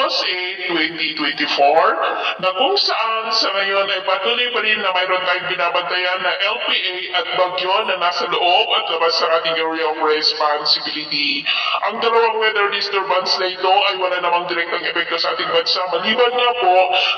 August 8, 2024 na kung saan sa ngayon ay patuloy pa rin na mayroon tayong binabantayan na LPA at bagyo na nasa loob at labas sa ating area of responsibility. Ang dalawang weather disturbance na ito ay wala namang direktang epekto sa ating bansa maliban nga po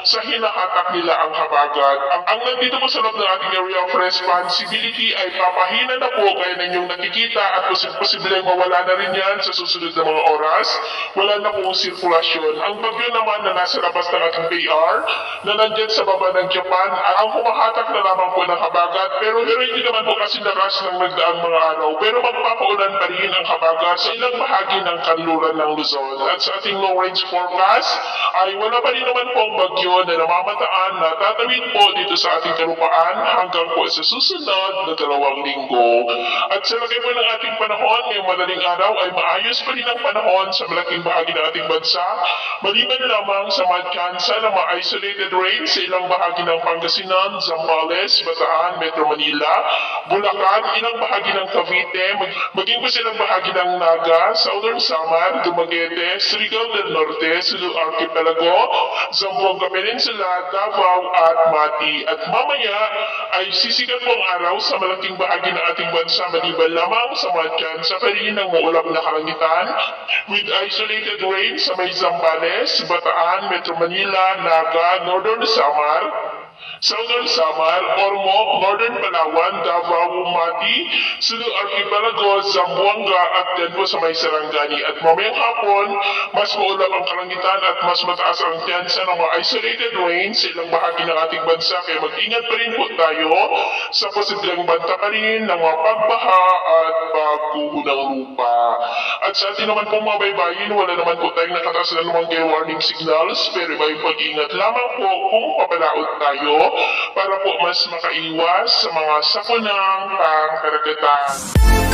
sa hinahatak nila ang habagat. Ang nandito po sa loob ng ating area of responsibility ay papahina na po kaya ninyong nakikita at posibleng mawala na rin yan sa susunod na mga oras. Wala na pong sirkulasyon. Ang bagyo naman na nasa labas ng ating BR na nandyan sa baba ng Japan, ang humahatak na lamang po ng habagat pero hindi naman po kasi lakas ng nagdaang mga araw pero magpapaulan pa rin ang habagat sa ilang bahagi ng kanluran ng Luzon. At sa ating long range forecast ay wala pa rin naman pong bagyo na namamataan na tatawid po dito sa ating kalupaan hanggang po sa susunod na 2 linggo. At sa lagay po ng ating panahon ngayong madaling araw ay maayos pa rin ang panahon sa malaking bahagi ng ating bansa, maliban lamang sa magkansa ng mga isolated rain sa ilang bahagi ng Pangasinan, Zambales, Bataan, Metro Manila, Bulacan, ilang bahagi ng Cavite, maging po sa ilang bahagi ng Naga, Southern Samar, Dumaguete, Surigao del Norte, Sulu Archipelago, Zamboanga Peninsula, Davao at Mati. At mamaya ay sisikat po ang araw sa malaking bahagi ng ating bansa maliban lamang sa magkansa pa rin ng maulap na kalangitan with isolated rain sa may Zambales, Bataan, Metro Manila, Naga, Northern Samar, Southern Samar, Ormoc, Northern Palawan, Davao, Mati, Sulu Archipelago, Zamboanga at din po sa may Sarangani. At mamayang hapon, mas maulap ang kalangitan at mas mataas ang tiyansa ng mga isolated rain sa ilang bahagi ng ating bansa. Kaya mag-ingat pa rin po tayo sa posibleng banta pa rin ng mga pagbaha at pagguho ng lupa. At sa atin naman po mga baybayin, wala naman po tayong nakataas na lumang warning signals pero may pag-ingat lamang po kung papalaot tayo para po mas makaiwas sa mga sakunang pangkaragatan.